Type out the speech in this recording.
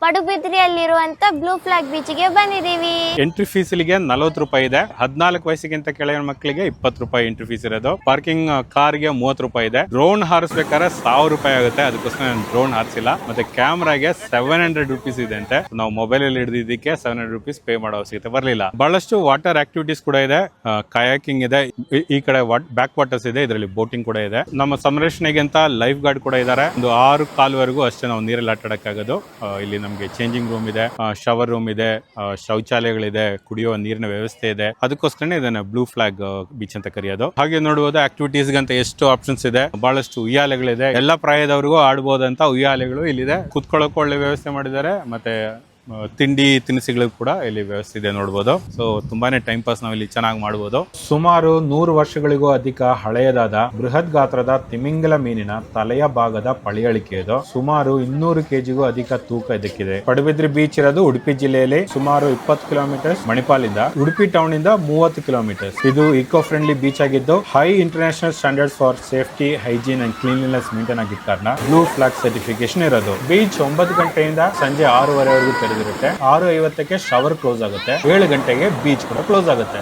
ಪಡುಬಿದ್ರಿಯಲ್ಲಿರುವಂತ blue flag ಬೀಚ್ಗೆ ಬಂದಿದೀವಿ. Entry fees ಇಲ್ಲಿಗೆ 40 ರೂಪಾಯಿ ಇದೆ. 14 ವಯಸ್ಸಿಗಿಂತ ಕೆಳಗಿನ ಮಕ್ಕಳಿಗೆ 20 ರೂಪಾಯಿ ಎಂಟ್ರಿ ಫೀಸ್ ಇರೋದು. ಪಾರ್ಕಿಂಗ್ ಕಾರ್ಗೆ 30 ರೂಪಾಯಿ ಇದೆ. ಡ್ರೋನ್ ಹಾರಿಸ್ಬೇಕಾದ್ರೆ 1000 ರೂಪಾಯಿ ಆಗುತ್ತೆ. ಅದಕ್ಕೋಸ್ಕರ ನಾನು ಡ್ರೋನ್ ಹಾರಿಸಿಲ್ಲ. ಮತ್ತೆ ಕ್ಯಾಮ್ರಾಗೆ 700 ರೂಪೀಸ್ ಇದೆ ಅಂತೆ. ನಾವು ಮೊಬೈಲ್ ಅಲ್ಲಿ ಹಿಡಿದಿದ್ದಕ್ಕೆ 700 ರೂಪೀಸ್ ಪೇ ಮಾಡೋ ಅವಶ್ಯಕತೆ ಬರಲಿಲ್ಲ. ಬಹಳಷ್ಟು ವಾಟರ್ ಆಕ್ಟಿವಿಟೀಸ್ ಕೂಡ ಇದೆ. ಕಯಾಕಿಂಗ್ ಇದೆ, ಈ ಕಡೆ ಬ್ಯಾಕ್ ವಾಟರ್ಸ್ ಇದೆ, ಇದರಲ್ಲಿ ಬೋಟಿಂಗ್ ಕೂಡ ಇದೆ. ನಮ್ಮ ಸಂರಕ್ಷಣೆಗೆ ಅಂತ ಲೈಫ್ ಗಾರ್ಡ್ ಕೂಡ ಇದ್ದಾರೆ. ಒಂದು 6 ಕಾಲ್ವರೆಗೂ ಅಷ್ಟೇ ನಾವು ನೀರಲ್ಲಿ ಆಟ ಆಡಕ್ಕಾಗೋದು. ಇಲ್ಲಿ ನಮ್ಗೆ ಚೇಂಜಿಂಗ್ ರೂಮ್ ಇದೆ, ಶವರ್ ರೂಮ್ ಇದೆ, ಶೌಚಾಲಯಗಳಿದೆ, ಕುಡಿಯುವ ನೀರಿನ ವ್ಯವಸ್ಥೆ ಇದೆ. ಅದಕ್ಕೋಸ್ಕರ ಇದನ್ನ ಬ್ಲೂ ಫ್ಲಾಗ್ ಬೀಚ್ ಅಂತ ಕರೆಯೋದು. ಹಾಗೆ ನೋಡಬಹುದು ಆಕ್ಟಿವಿಟೀಸ್ ಅಂತ ಎಷ್ಟು ಆಪ್ಷನ್ಸ್ ಇದೆ. ಬಹಳಷ್ಟು ಉಯ್ಯಾಲೆಗಳಿದೆ. ಎಲ್ಲಾ ಪ್ರಾಯದವರೆಗೂ ಆಡಬಹುದಂತ ಉಯ್ಯಾಲೆಗಳು ಇಲ್ಲಿದೆ. ಕುತ್ಕೊಳ್ಳೋಕೆ ಒಳ್ಳೆ ವ್ಯವಸ್ಥೆ ಮಾಡಿದ್ದಾರೆ. ಮತ್ತೆ ತಿಂಡಿ ತಿನಿಸುಗಳು ಕೂಡ ಇಲ್ಲಿ ವ್ಯವಸ್ಥೆ ಇದೆ ನೋಡಬಹುದು. ಸೊ ತುಂಬಾನೇ ಟೈಮ್ ಪಾಸ್ ನಾವು ಇಲ್ಲಿ ಚೆನ್ನಾಗಿ ಮಾಡಬಹುದು. ಸುಮಾರು 100 ವರ್ಷಗಳಿಗೂ ಅಧಿಕ ಹಳೆಯದಾದ ಬೃಹತ್ ಗಾತ್ರದ ತಿಮಿಂಗಲ ಮೀನಿನ ತಲೆಯ ಭಾಗದ ಪಳಿಯಳಿಕೆ ಇದು. ಸುಮಾರು 200 ಕೆಜಿಗೂ ಅಧಿಕ ತೂಕ ಇದಕ್ಕಿದೆ. ಪಡುಬಿದ್ರಿ ಬೀಚ್ ಇರೋದು ಉಡುಪಿ ಜಿಲ್ಲೆಯಲ್ಲಿ ಸುಮಾರು 20 ಕಿಲೋಮೀಟರ್ಸ್ ಮಣಿಪಾಲಿಂದ. ಉಡುಪಿ ಟೌನ್ ಇಂದ 30 ಕಿಲೋಮೀಟರ್ಸ್. ಇದು ಇಕೋ ಫ್ರೆಂಡ್ಲಿ ಬೀಚ್ ಆಗಿದ್ದು high international standards for safety, hygiene and cleanliness maintain ಆಗಿದ್ದ ಕಾರಣ ಬ್ಲೂ ಫ್ಲಾಗ್ ಸರ್ಟಿಫಿಕೇಶನ್ ಇರೋದು. ಬೀಚ್ 9 ಗಂಟೆಯಿಂದ ಸಂಜೆ 6:30 ವರೆಗೂ ತೆರೆದಿರುತ್ತೆ. 6:50ಕ್ಕೆ ಶವರ್ ಕ್ಲೋಸ್ ಆಗುತ್ತೆ. 7 ಗಂಟೆಗೆ ಬೀಚ್ ಕೂಡ ಕ್ಲೋಸ್ ಆಗುತ್ತೆ.